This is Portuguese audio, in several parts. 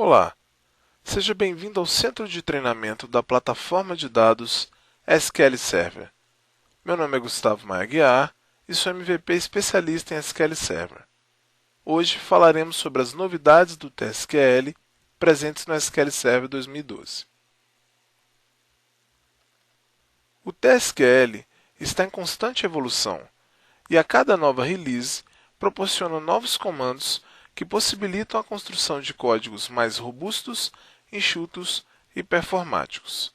Olá, seja bem-vindo ao Centro de Treinamento da Plataforma de Dados SQL Server. Meu nome é Gustavo Maia Guiar e sou MVP especialista em SQL Server. Hoje falaremos sobre as novidades do TSQL presentes no SQL Server 2012. O TSQL está em constante evolução e a cada nova release proporciona novos comandos que possibilitam a construção de códigos mais robustos, enxutos e performáticos.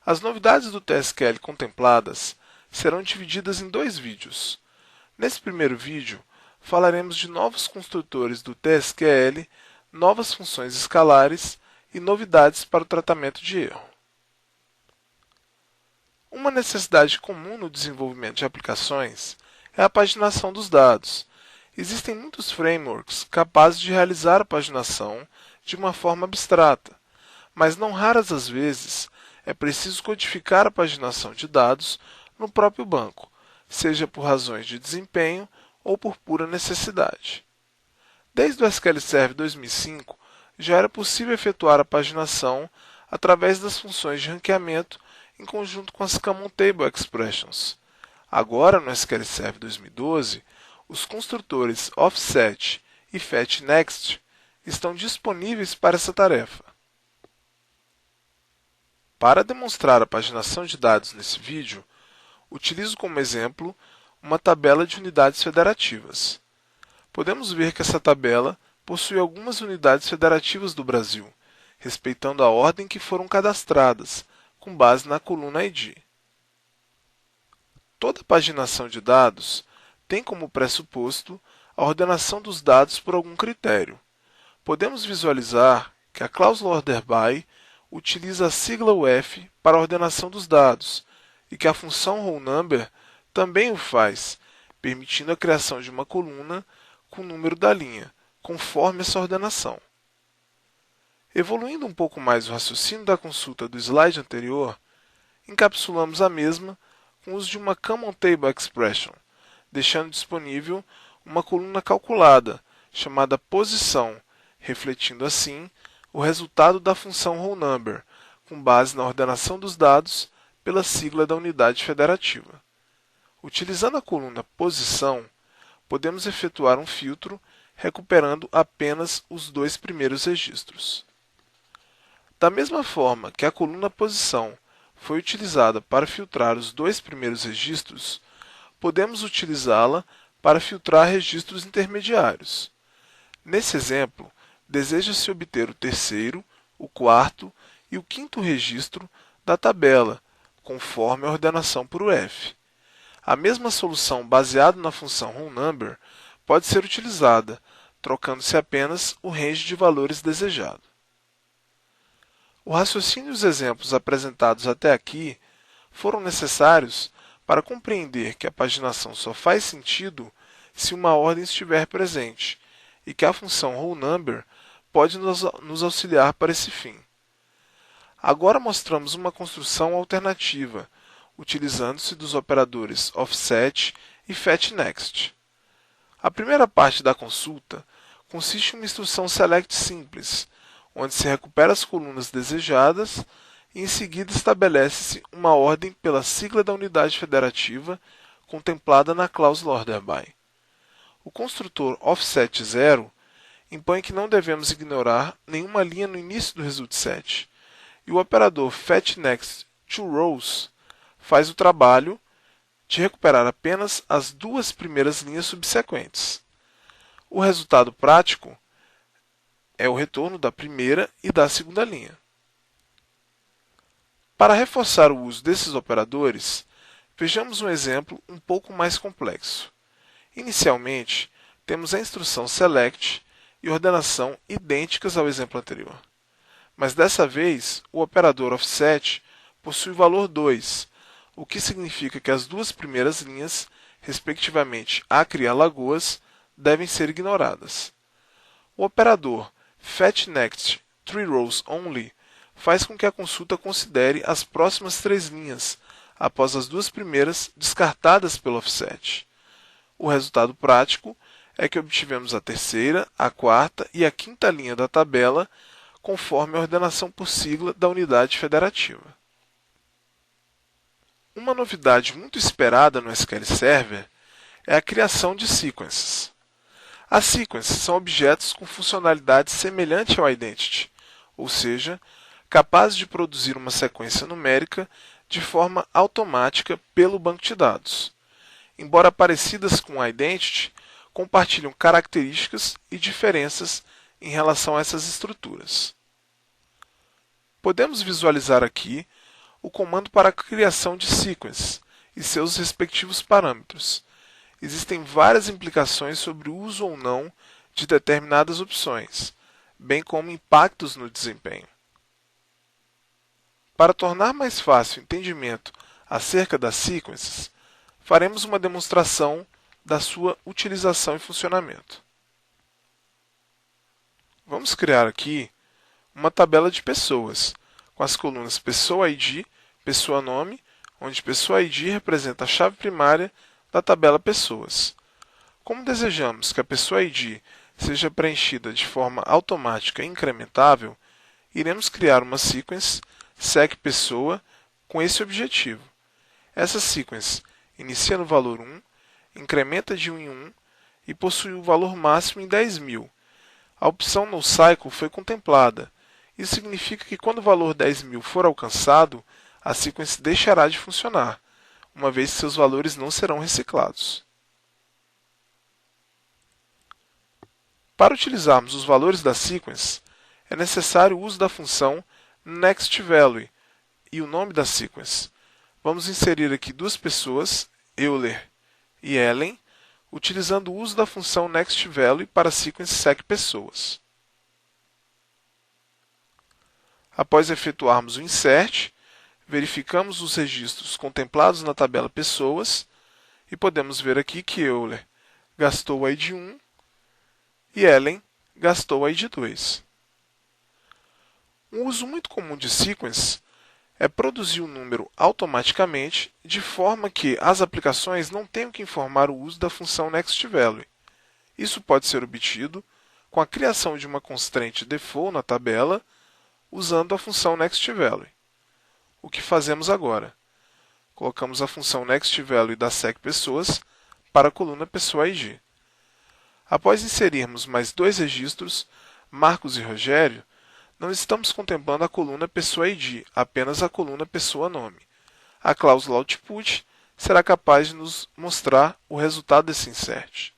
As novidades do TSQL contempladas serão divididas em dois vídeos. Nesse primeiro vídeo, falaremos de novos construtores do TSQL, novas funções escalares e novidades para o tratamento de erro. Uma necessidade comum no desenvolvimento de aplicações é a paginação dos dados. Existem muitos frameworks capazes de realizar a paginação de uma forma abstrata, mas não raras as vezes é preciso codificar a paginação de dados no próprio banco, seja por razões de desempenho ou por pura necessidade. Desde o SQL Server 2005, já era possível efetuar a paginação através das funções de ranqueamento em conjunto com as Common Table Expressions. Agora, no SQL Server 2012, os construtores offset e fetchNext estão disponíveis para essa tarefa. Para demonstrar a paginação de dados nesse vídeo, utilizo como exemplo uma tabela de unidades federativas. Podemos ver que essa tabela possui algumas unidades federativas do Brasil, respeitando a ordem que foram cadastradas, com base na coluna ID. Toda paginação de dados tem como pressuposto a ordenação dos dados por algum critério. Podemos visualizar que a cláusula OrderBy utiliza a sigla UF para a ordenação dos dados e que a função RowNumber também o faz, permitindo a criação de uma coluna com o número da linha, conforme essa ordenação. Evoluindo um pouco mais o raciocínio da consulta do slide anterior, encapsulamos a mesma com o uso de uma Common Table Expression, deixando disponível uma coluna calculada, chamada posição, refletindo assim o resultado da função RowNumber, com base na ordenação dos dados pela sigla da unidade federativa. Utilizando a coluna posição, podemos efetuar um filtro recuperando apenas os dois primeiros registros. Da mesma forma que a coluna posição foi utilizada para filtrar os dois primeiros registros, podemos utilizá-la para filtrar registros intermediários. Nesse exemplo, deseja-se obter o terceiro, o quarto e o quinto registro da tabela, conforme a ordenação por UF. A mesma solução baseada na função RowNumber pode ser utilizada, trocando-se apenas o range de valores desejado. O raciocínio e os exemplos apresentados até aqui foram necessários para compreender que a paginação só faz sentido se uma ordem estiver presente e que a função RowNumber pode nos auxiliar para esse fim. Agora mostramos uma construção alternativa, utilizando-se dos operadores offset e fetchNext. A primeira parte da consulta consiste em uma instrução select simples, onde se recupera as colunas desejadas e em seguida estabelece-se uma ordem pela sigla da unidade federativa contemplada na cláusula OrderBy. O construtor offset0 impõe que não devemos ignorar nenhuma linha no início do resultSet, e o operador fetchNext2Rows faz o trabalho de recuperar apenas as duas primeiras linhas subsequentes. O resultado prático é o retorno da primeira e da segunda linha. Para reforçar o uso desses operadores, vejamos um exemplo um pouco mais complexo. Inicialmente, temos a instrução select e ordenação idênticas ao exemplo anterior. Mas dessa vez, o operador offset possui o valor 2, o que significa que as duas primeiras linhas, respectivamente Acre e Alagoas, devem ser ignoradas. O operador fetchNext3Rows-Only faz com que a consulta considere as próximas três linhas, após as duas primeiras descartadas pelo offset. O resultado prático é que obtivemos a terceira, a quarta e a quinta linha da tabela conforme a ordenação por sigla da unidade federativa. Uma novidade muito esperada no SQL Server é a criação de sequences. As sequences são objetos com funcionalidade semelhante ao identity, ou seja, capazes de produzir uma sequência numérica de forma automática pelo banco de dados. Embora parecidas com o identity, compartilham características e diferenças em relação a essas estruturas. Podemos visualizar aqui o comando para a criação de sequences e seus respectivos parâmetros. Existem várias implicações sobre o uso ou não de determinadas opções, bem como impactos no desempenho. Para tornar mais fácil o entendimento acerca das sequences, faremos uma demonstração da sua utilização e funcionamento. Vamos criar aqui uma tabela de pessoas, com as colunas Pessoa ID, Pessoa Nome, onde Pessoa ID representa a chave primária da tabela Pessoas. Como desejamos que a Pessoa ID seja preenchida de forma automática e incrementável, iremos criar uma sequence SecPessoa com esse objetivo. Essa sequence inicia no valor 1, incrementa de 1 em 1 e possui o valor máximo em 10.000. A opção NoCycle foi contemplada. Isso significa que quando o valor 10.000 for alcançado, a sequence deixará de funcionar, uma vez que seus valores não serão reciclados. Para utilizarmos os valores da sequence, é necessário o uso da função nextValue e o nome da sequence. Vamos inserir aqui duas pessoas, Euler e Ellen, utilizando o uso da função nextValue para a sequence SecPessoas. Após efetuarmos o insert, verificamos os registros contemplados na tabela Pessoas e podemos ver aqui que Euler gastou o ID 1 e Ellen gastou o ID 2. Um uso muito comum de sequence é produzir o número automaticamente, de forma que as aplicações não tenham que informar o uso da função nextValue. Isso pode ser obtido com a criação de uma constraint default na tabela, usando a função nextValue. O que fazemos agora? Colocamos a função nextValue da SecPessoas para a coluna Pessoa ID. Após inserirmos mais dois registros, Marcos e Rogério, não estamos contemplando a coluna Pessoa ID, apenas a coluna Pessoa Nome. A cláusula Output será capaz de nos mostrar o resultado desse insert.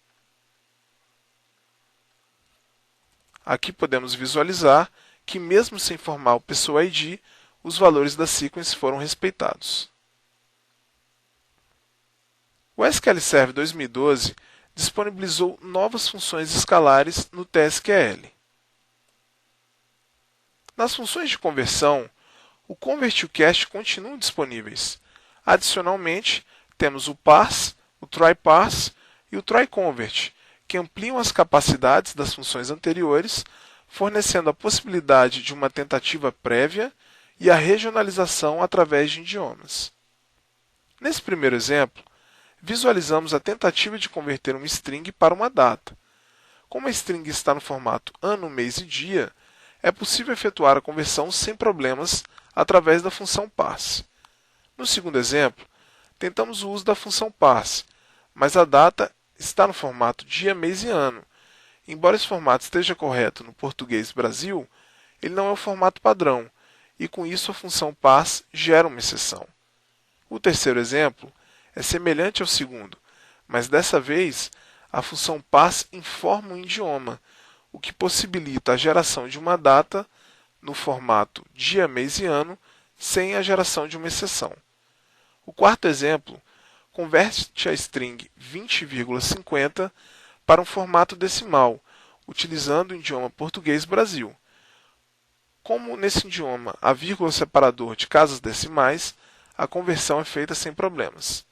Aqui podemos visualizar que, mesmo sem formar o Pessoa ID, os valores da sequence foram respeitados. O SQL Server 2012 disponibilizou novas funções escalares no TSQL. Nas funções de conversão, o convert e o cast continuam disponíveis. Adicionalmente, temos o parse, o try-parse e o try-convert, que ampliam as capacidades das funções anteriores, fornecendo a possibilidade de uma tentativa prévia e a regionalização através de idiomas. Nesse primeiro exemplo, visualizamos a tentativa de converter uma string para uma data. Como a string está no formato ano, mês e dia, é possível efetuar a conversão sem problemas através da função parse. No segundo exemplo, tentamos o uso da função parse, mas a data está no formato dia, mês e ano. Embora esse formato esteja correto no português Brasil, ele não é o formato padrão, e com isso a função parse gera uma exceção. O terceiro exemplo é semelhante ao segundo, mas dessa vez a função parse informa um idioma, o que possibilita a geração de uma data no formato dia, mês e ano, sem a geração de uma exceção. O quarto exemplo converte a string 20,50 para um formato decimal, utilizando o idioma português Brasil. Como nesse idioma há vírgula separador de casas decimais, a conversão é feita sem problemas.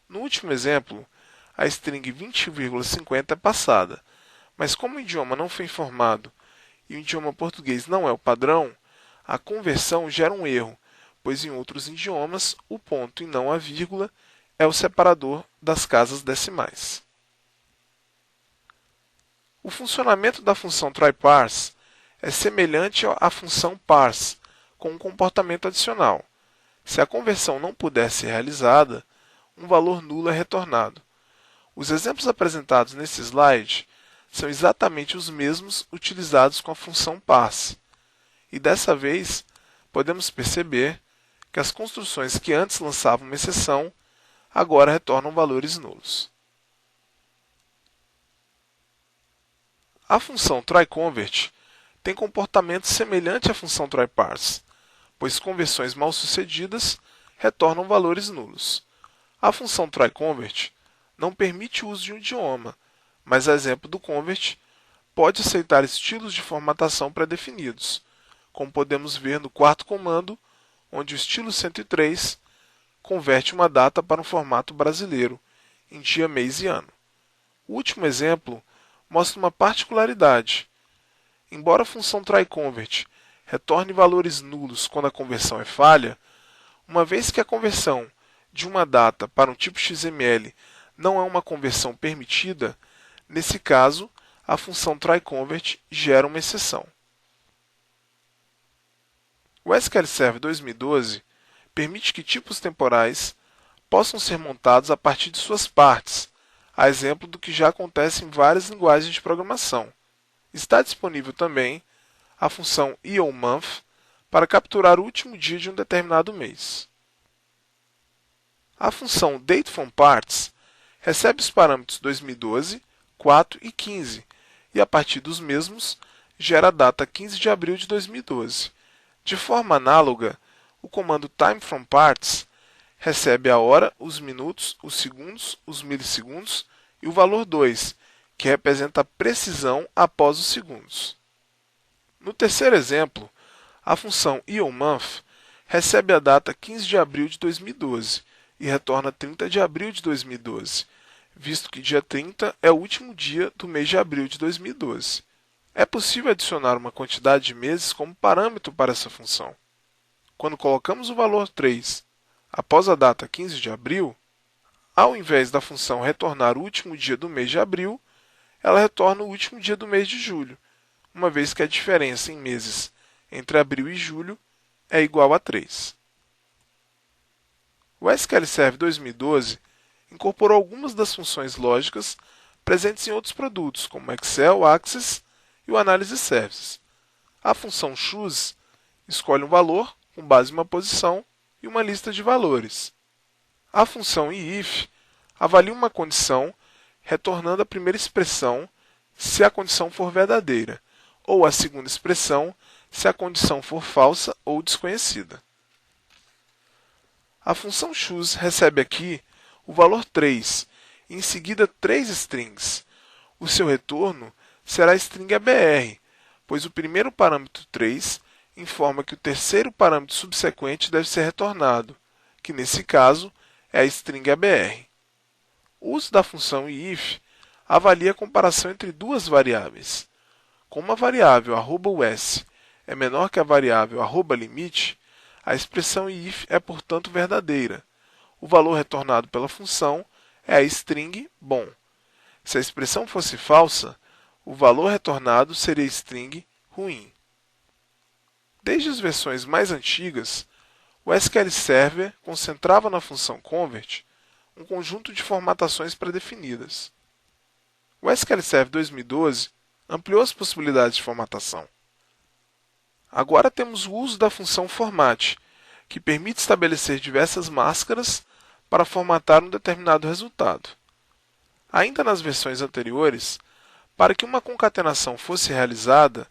No último exemplo, a string 20,50 é passada, mas como o idioma não foi informado e o idioma português não é o padrão, a conversão gera um erro, pois em outros idiomas o ponto e não a vírgula é o separador das casas decimais. O funcionamento da função tryparse é semelhante à função parse, com um comportamento adicional. Se a conversão não puder ser realizada, um valor nulo é retornado. Os exemplos apresentados nesse slide são exatamente os mesmos utilizados com a função parse. E dessa vez, podemos perceber que as construções que antes lançavam uma exceção, agora retornam valores nulos. A função try-convert tem comportamento semelhante à função try-parse, pois conversões mal-sucedidas retornam valores nulos. A função try-convert não permite o uso de um idioma, mas, a exemplo do convert, pode aceitar estilos de formatação pré-definidos, como podemos ver no quarto comando, onde o estilo 103 converte uma data para um formato brasileiro, em dia, mês e ano. O último exemplo mostra uma particularidade. Embora a função try-convert retorne valores nulos quando a conversão é falha, uma vez que a conversão de uma data para um tipo XML não é uma conversão permitida, nesse caso, a função try-convert gera uma exceção. O SQL Server 2012 permite que tipos temporais possam ser montados a partir de suas partes, a exemplo do que já acontece em várias linguagens de programação. Está disponível também a função EOMonth para capturar o último dia de um determinado mês. A função DateFromParts recebe os parâmetros 2012, 4 e 15, e a partir dos mesmos gera a data 15 de abril de 2012. De forma análoga, o comando TimeFromParts recebe a hora, os minutos, os segundos, os milissegundos e o valor 2, que representa a precisão após os segundos. No terceiro exemplo, a função EOMonth recebe a data 15 de abril de 2012 e retorna 30 de abril de 2012, visto que dia 30 é o último dia do mês de abril de 2012. É possível adicionar uma quantidade de meses como parâmetro para essa função. Quando colocamos o valor 3 após a data 15 de abril, ao invés da função retornar o último dia do mês de abril, ela retorna o último dia do mês de julho, uma vez que a diferença em meses entre abril e julho é igual a 3. O SQL Server 2012 incorporou algumas das funções lógicas presentes em outros produtos, como Excel, Access e o Analysis Services. A função choose escolhe um valor com base em uma posição e uma lista de valores. A função if avalia uma condição retornando a primeira expressão se a condição for verdadeira, ou a segunda expressão se a condição for falsa ou desconhecida. A função choose recebe aqui o valor 3 e em seguida 3 strings. O seu retorno será a string ABR, pois o primeiro parâmetro 3 informa que o terceiro parâmetro subsequente deve ser retornado, que nesse caso é a string ABR. O uso da função if avalia a comparação entre duas variáveis. Como a variável @us é menor que a variável @limite, a expressão if é, portanto, verdadeira. O valor retornado pela função é a string bom. Se a expressão fosse falsa, o valor retornado seria a string ruim. Desde as versões mais antigas, o SQL Server concentrava na função convert um conjunto de formatações pré-definidas. O SQL Server 2012 ampliou as possibilidades de formatação. Agora temos o uso da função format, que permite estabelecer diversas máscaras para formatar um determinado resultado. Ainda nas versões anteriores, para que uma concatenação fosse realizada,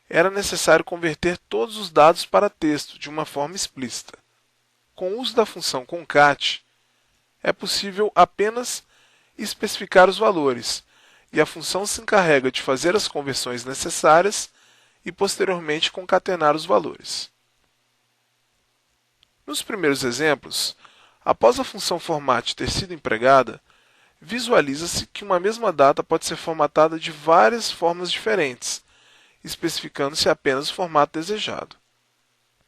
era necessário converter todos os dados para texto de uma forma explícita. Com o uso da função concat, é possível apenas especificar os valores, e a função se encarrega de fazer as conversões necessárias e posteriormente concatenar os valores. Nos primeiros exemplos, após a função format ter sido empregada, visualiza-se que uma mesma data pode ser formatada de várias formas diferentes, especificando-se apenas o formato desejado.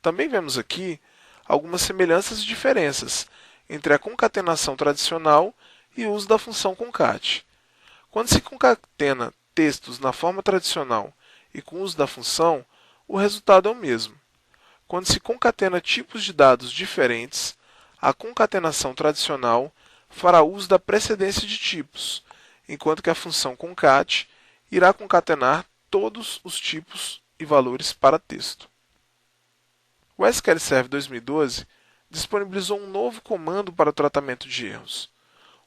Também vemos aqui algumas semelhanças e diferenças entre a concatenação tradicional e o uso da função concat. Quando se concatena textos na forma tradicional e com o uso da função, o resultado é o mesmo. Quando se concatena tipos de dados diferentes, a concatenação tradicional fará uso da precedência de tipos, enquanto que a função concat irá concatenar todos os tipos e valores para texto. O SQL Server 2012 disponibilizou um novo comando para o tratamento de erros.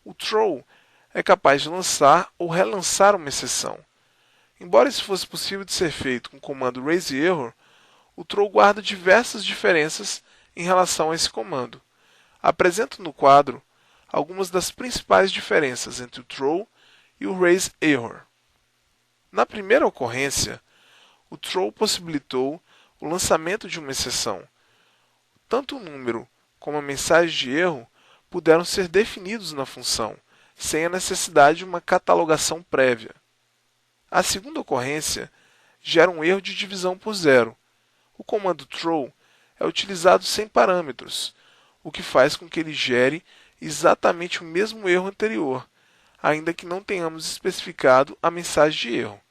O throw é capaz de lançar ou relançar uma exceção. Embora isso fosse possível de ser feito com o comando raseError, o throw guarda diversas diferenças em relação a esse comando. Apresento no quadro algumas das principais diferenças entre o throw e o raseError. Na primeira ocorrência, o throw possibilitou o lançamento de uma exceção. Tanto o número como a mensagem de erro puderam ser definidos na função, sem a necessidade de uma catalogação prévia. A segunda ocorrência gera um erro de divisão por zero. O comando throw é utilizado sem parâmetros, o que faz com que ele gere exatamente o mesmo erro anterior, ainda que não tenhamos especificado a mensagem de erro.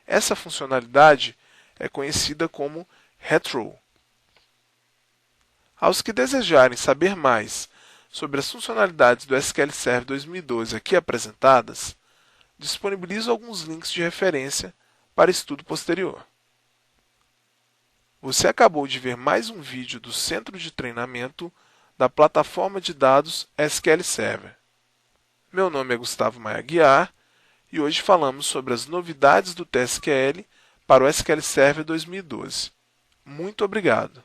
Essa funcionalidade é conhecida como rethrow. Aos que desejarem saber mais sobre as funcionalidades do SQL Server 2012 aqui apresentadas, disponibilizo alguns links de referência para estudo posterior. Você acabou de ver mais um vídeo do Centro de Treinamento da plataforma de dados SQL Server. Meu nome é Gustavo Maia Guiar e hoje falamos sobre as novidades do TSQL para o SQL Server 2012. Muito obrigado!